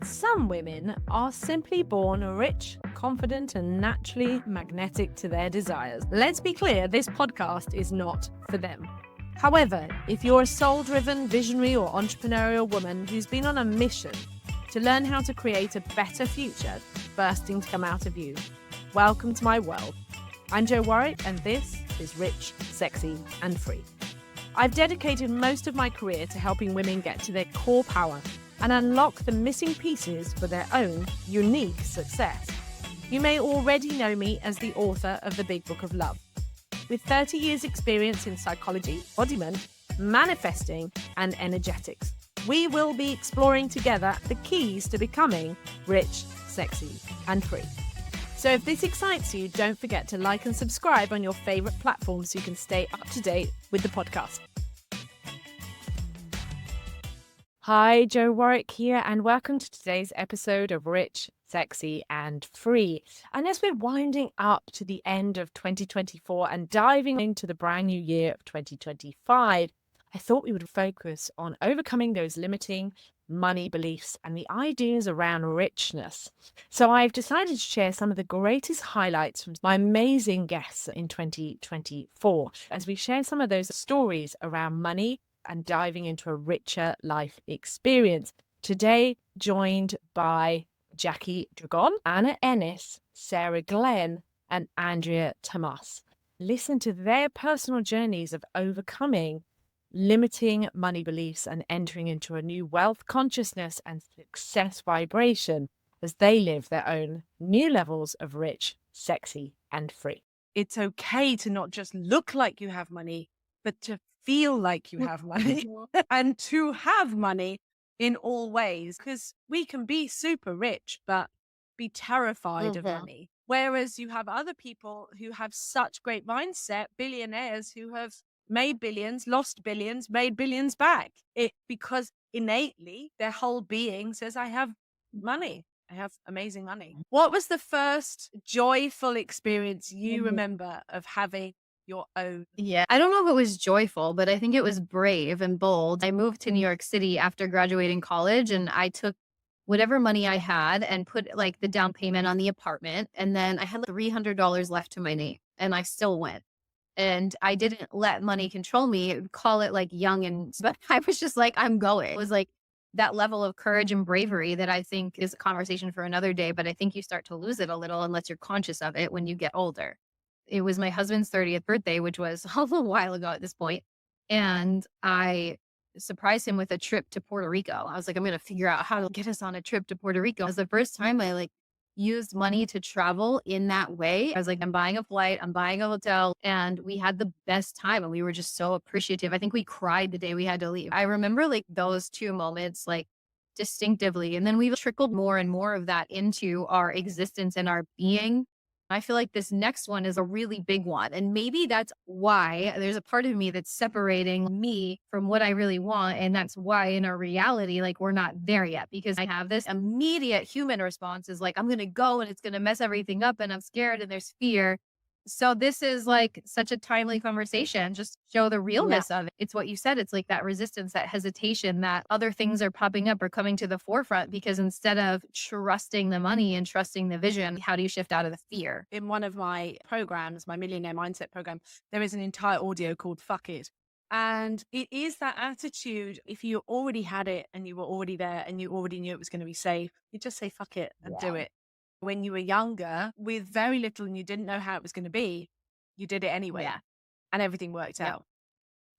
Some women are simply born rich, confident, and naturally magnetic to their desires. Let's be clear, this podcast is not for them. However, if you're a soul-driven, visionary, or entrepreneurial woman who's been on a mission to learn how to create a better future bursting to come out of you, welcome to my world. I'm Jo Warwick, and this is Rich, Sexy, and Free. I've dedicated most of my career to helping women get to their core power and unlock the missing pieces for their own unique success. You may already know me as the author of The Big Book of Love. With 30 years experience in psychology, embodiment, manifesting, and energetics, we will be exploring together the keys to becoming rich, sexy, and free. So if this excites you, don't forget to like and subscribe on your favorite platform so you can stay up to date with the podcast. Hi, Jo Warwick here, and welcome to today's episode of Rich, Sexy, and Free. And as we're winding up to the end of 2024 and diving into the brand new year of 2025, I thought we would focus on overcoming those limiting money beliefs and the ideas around richness. So I've decided to share some of the greatest highlights from my amazing guests in 2024 as we share some of those stories around money and diving into a richer life experience. Today, joined by Jackie Dragone, Anna Ennis, Sarah Glenn, and Andreea Tamas. Listen to their personal journeys of overcoming limiting money beliefs and entering into a new wealth consciousness and success vibration as they live their own new levels of rich, sexy, and free. It's okay to not just look like you have money, but to feel like you have money and to have money in all ways, because we can be super rich but be terrified of money. Whereas you have other people who have such great mindset, billionaires who have made billions, lost billions, made billions back. Because innately their whole being says, I have money. I have amazing money. What was the first joyful experience you remember of having your own? Yeah, I don't know if it was joyful, but I think it was brave and bold. I moved to New York City after graduating college, and I took whatever money I had and put like the down payment on the apartment. And then I had like $300 left to my name, and I still went. And I didn't let money control me, call it like young. But I was just like, I'm going. It was like that level of courage and bravery that I think is a conversation for another day. But I think you start to lose it a little unless you're conscious of it when you get older. It was my husband's 30th birthday, which was a little while ago at this point. And I surprised him with a trip to Puerto Rico. I was like, I'm going to figure out how to get us on a trip to Puerto Rico. It was the first time I like used money to travel in that way. I was like, I'm buying a flight, I'm buying a hotel. And we had the best time. And we were just so appreciative. I think we cried the day we had to leave. I remember like those two moments, like distinctively. And then we trickled more and more of that into our existence and our being. I feel like this next one is a really big one. And maybe that's why there's a part of me that's separating me from what I really want. And that's why in our reality, like we're not there yet, because I have this immediate human response is like, I'm going to go and it's going to mess everything up and I'm scared and there's fear. So this is like such a timely conversation, just show the realness of it. It's what you said. It's like that resistance, that hesitation, that other things are popping up or coming to the forefront, because instead of trusting the money and trusting the vision, how do you shift out of the fear? In one of my programs, my Millionaire Mindset program, there is an entire audio called Fuck It. And it is that attitude. If you already had it and you were already there and you already knew it was going to be safe, you just say, fuck it and do it. When you were younger with very little and you didn't know how it was going to be, you did it anyway. And everything worked out.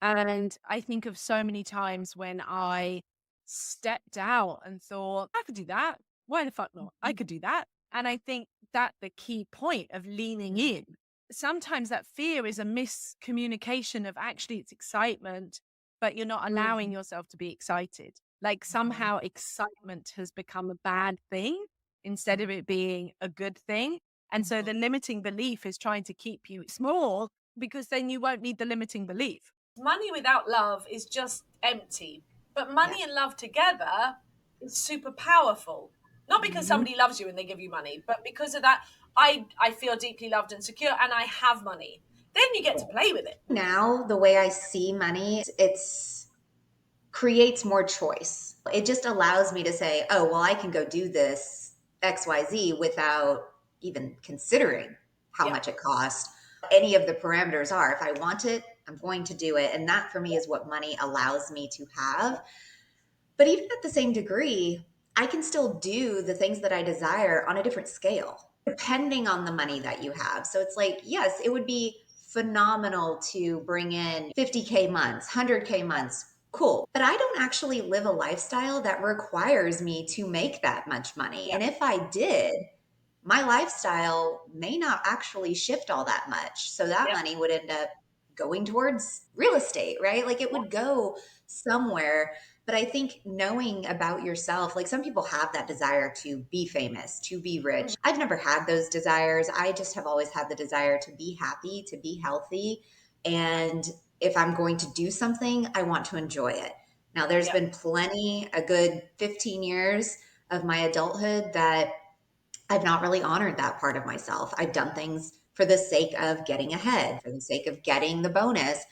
And I think of so many times when I stepped out and thought, I could do that. Why the fuck not? I could do that. And I think that the key point of leaning in, sometimes that fear is a miscommunication of actually it's excitement, but you're not allowing yourself to be excited. Like somehow excitement has become a bad thing instead of it being a good thing. And so the limiting belief is trying to keep you small, because then you won't need the limiting belief. Money without love is just empty, but money and love together is super powerful. Not because somebody loves you and they give you money, but because of that, I feel deeply loved and secure and I have money. Then you get to play with it. Now, the way I see money, it's creates more choice. It just allows me to say, oh, well, I can go do this XYZ without even considering how Yeah. much it costs. Any of the parameters are, if I want it, I'm going to do it. And that for me is what money allows me to have. But even at the same degree, I can still do the things that I desire on a different scale, depending on the money that you have. So it's like, yes, it would be phenomenal to bring in 50K months, 100K months. Cool. But I don't actually live a lifestyle that requires me to make that much money. Yeah. And if I did, my lifestyle may not actually shift all that much. So that Yeah. money would end up going towards real estate, right? Like it would go somewhere. But I think knowing about yourself, like some people have that desire to be famous, to be rich. Mhm. I've never had those desires. I just have always had the desire to be happy, to be healthy. And if I'm going to do something, I want to enjoy it. Now, there's Yeah. been plenty, a good 15 years of my adulthood that I've not really honored that part of myself. I've done things for the sake of getting ahead, for the sake of getting the bonus.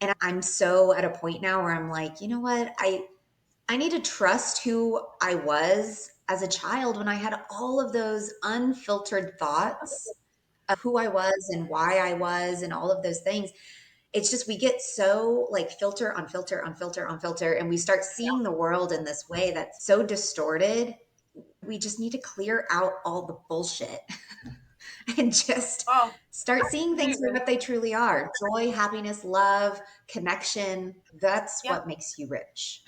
And I'm so at a point now where I'm like, you know what? I need to trust who I was as a child when I had all of those unfiltered thoughts of who I was and why I was and all of those things. It's just we get so like filter on filter on filter on filter, and we start seeing the world in this way that's so distorted. We just need to clear out all the bullshit and just Oh, start seeing things for absolutely. what they truly are: joy, happiness, love, connection. That's Yeah. what makes you rich.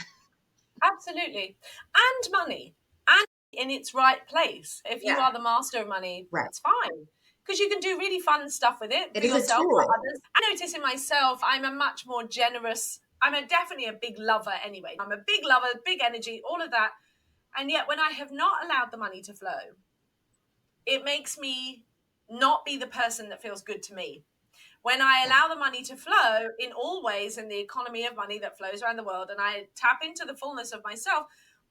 Absolutely. And money. And in its right place. If you Yeah, are the master of money, right. it's fine. Because you can do really fun stuff with it It for is a yourself, for tool. others. I notice in myself, I'm a much more generous, definitely a big lover anyway. I'm a big lover, big energy, all of that. And yet when I have not allowed the money to flow, it makes me not be the person that feels good to me. When I Yeah. allow the money to flow in all ways in the economy of money that flows around the world, and I tap into the fullness of myself,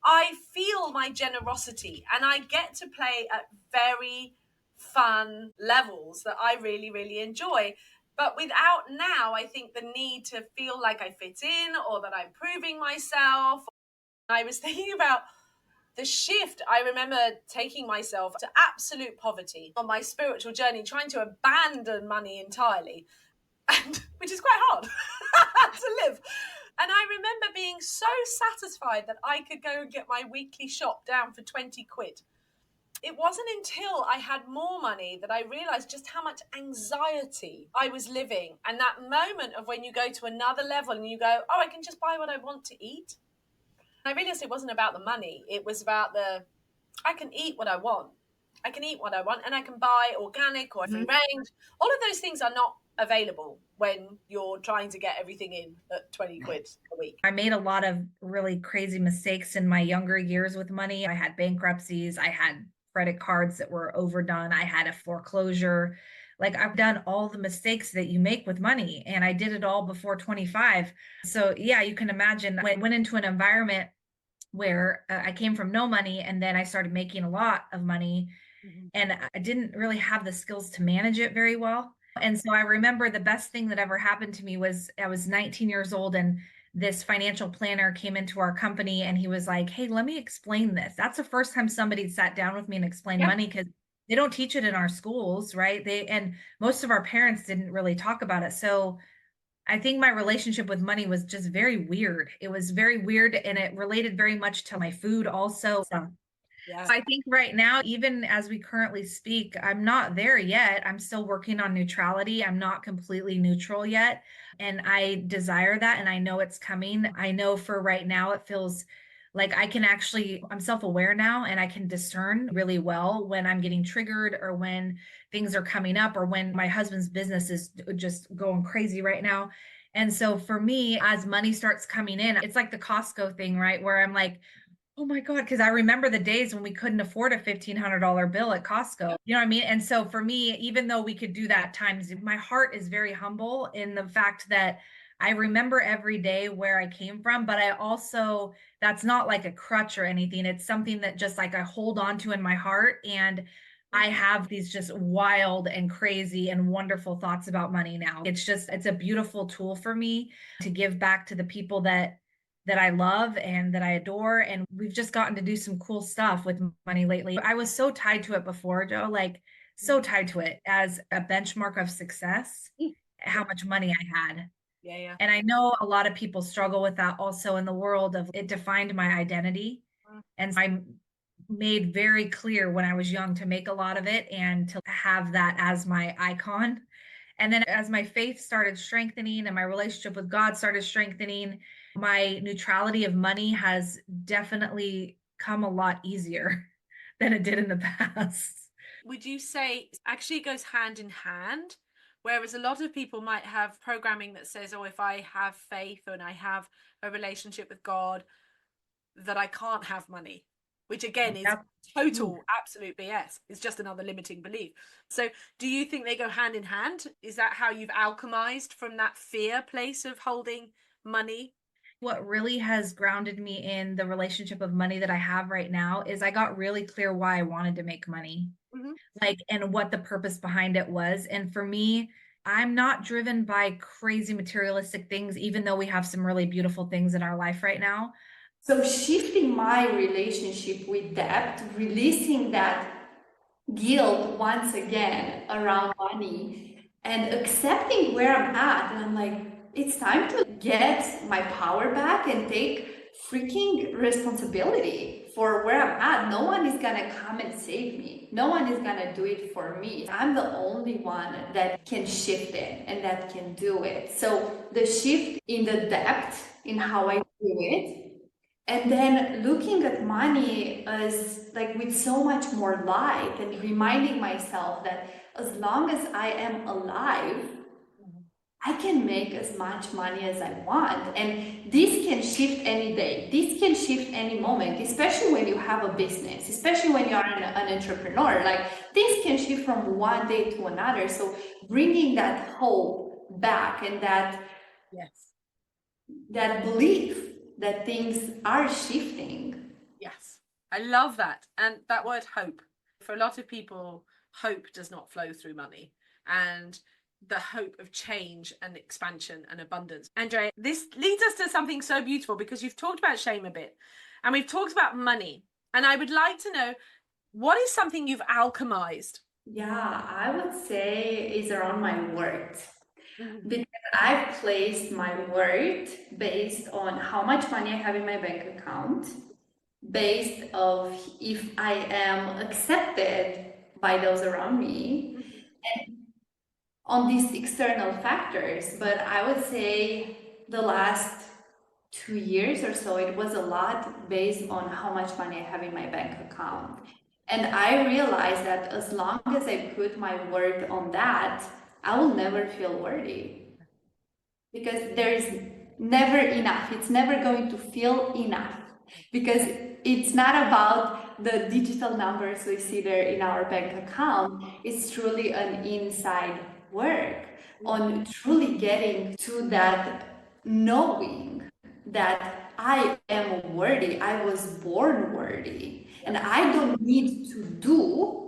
I feel my generosity and I get to play at very fun levels that I really, really enjoy. But without now, I think the need to feel like I fit in or that I'm proving myself. I was thinking about the shift. I remember taking myself to absolute poverty on my spiritual journey, trying to abandon money entirely, and which is quite hard to live. And I remember being so satisfied that I could go and get my weekly shop down for 20 quid. It wasn't until I had more money that I realized just how much anxiety I was living. And that moment of when you go to another level and you go, oh, I can just buy what I want to eat. I realized it wasn't about the money. It was about I can eat what I want. I can eat what I want and I can buy organic or free Mhm. range. All of those things are not available when you're trying to get everything in at 20 Right. quid a week. I made a lot of really crazy mistakes in my younger years with money. I had bankruptcies, I had credit cards that were overdone, I had a foreclosure. Like I've done all the mistakes that you make with money, and I did it all before 25. So, yeah, you can imagine I went into an environment where I came from no money and then I started making a lot of money, Mhm. and I didn't really have the skills to manage it very well. And so I remember the best thing that ever happened to me was I was 19 years old, and this financial planner came into our company and he was like, "Hey, let me explain this." That's the first time somebody sat down with me and explained Yeah. money, because they don't teach it in our schools, right? And most of our parents didn't really talk about it. So I think my relationship with money was just very weird. It was very weird, and it related very much to my food also. So Yeah. I think right now, even as we currently speak, I'm not there yet. I'm still working on neutrality. I'm not completely neutral yet. And I desire that. And I know it's coming. I know for right now, it feels like I can actually, I'm self aware now and I can discern really well when I'm getting triggered or when things are coming up or when my husband's business is just going crazy right now. And so for me, as money starts coming in, it's like the Costco thing, right? Where I'm like, oh my God, because I remember the days when we couldn't afford a $1,500 bill at Costco. You know what I mean? And so for me, even though we could do that times, my heart is very humble in the fact that I remember every day where I came from, but I also, that's not like a crutch or anything. It's something that just like I hold on to in my heart. And I have these just wild and crazy and wonderful thoughts about money now. It's just, it's a beautiful tool for me to give back to the people that I love and that I adore. And we've just gotten to do some cool stuff with money lately. I was so tied to it before, Jo, like so tied to it as a benchmark of success, how much money I had. Yeah. And I know a lot of people struggle with that also in the world of it defined my identity. And I made very clear when I was young to make a lot of it and to have that as my icon. And then as my faith started strengthening and my relationship with God started strengthening, my neutrality of money has definitely come a lot easier than it did in the past. Would you say actually it goes hand in hand? Whereas a lot of people might have programming that says, oh, if I have faith and I have a relationship with God, that I can't have money, which again is total absolute BS. It's just another limiting belief. So do you think they go hand in hand? Is that how you've alchemized from that fear place of holding money? What really has grounded me in the relationship of money that I have right now is I got really clear why I wanted to make money, like, and what the purpose behind it was. And for me, I'm not driven by crazy materialistic things, even though we have some really beautiful things in our life right now. So shifting my relationship with debt, releasing that guilt once again around money and accepting where I'm at. And I'm like, it's time to get my power back and take freaking responsibility for where I'm at. No one is gonna come and save me. No one is gonna do it for me. I'm the only one that can shift it and that can do it. So the shift in the depth in how I do it, and then looking at money as like with so much more light and reminding myself that as long as I am alive, I can make as much money as I want. And this can shift any day. This can shift any moment, especially when you have a business, especially when you're an entrepreneur. Like things can shift from one day to another. So bringing that hope back and that belief that things are shifting. Yes, I love that. And that word hope, for a lot of people, hope does not flow through money, and the hope of change and expansion and abundance. Andreea, this leads us to something so beautiful, because you've talked about shame a bit and we've talked about money, and I would like to know, what is something you've alchemized? Yeah, I would say is around my worth. Because I've placed my worth based on how much money I have in my bank account, based of if I am accepted by those around me, and on these external factors. But I would say the last 2 years or so, it was a lot based on how much money I have in my bank account. And I realized that as long as I put my worth on that, I will never feel worthy, because there is never enough. It's never going to feel enough, because it's not about the digital numbers we see there in our bank account. It's truly an inside work on truly getting to that knowing that I am worthy. I was born worthy, and I don't need to do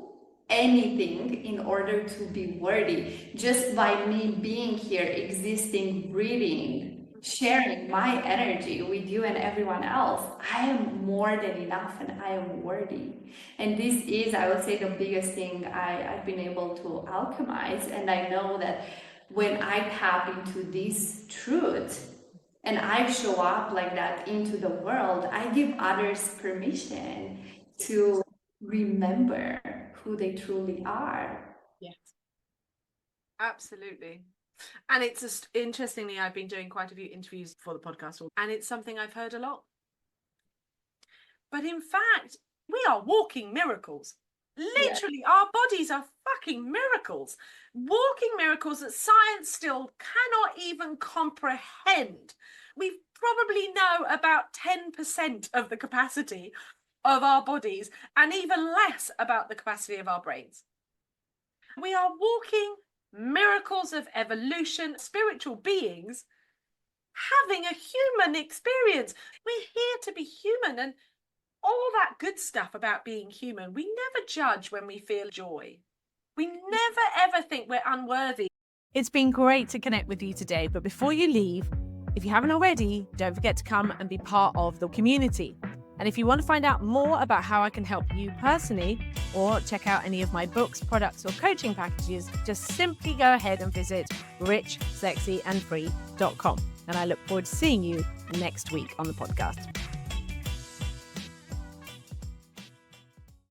anything in order to be worthy. Just by me being here, existing, breathing, sharing my energy with you and everyone else, I am more than enough and I am worthy. And this is, I would say, the biggest thing I've been able to alchemize. And I know that when I tap into this truth and I show up like that into the world, I give others permission to remember who they truly are. Yes, absolutely. And it's just interestingly, I've been doing quite a few interviews for the podcast, and it's something I've heard a lot. But in fact, we are walking miracles. Literally, our bodies are fucking miracles. Walking miracles that science still cannot even comprehend. We probably know about 10% of the capacity of our bodies, and even less about the capacity of our brains. We are walking miracles of evolution, spiritual beings having a human experience. We're here to be human, and all that good stuff about being human. We never judge when we feel joy. We never ever think we're unworthy. It's been great to connect with you today, but before you leave, If you haven't already, don't forget to come and be part of the community. And if you want to find out more about how I can help you personally, or check out any of my books, products, or coaching packages, just simply go ahead and visit richsexyandfree.com. And I look forward to seeing you next week on the podcast.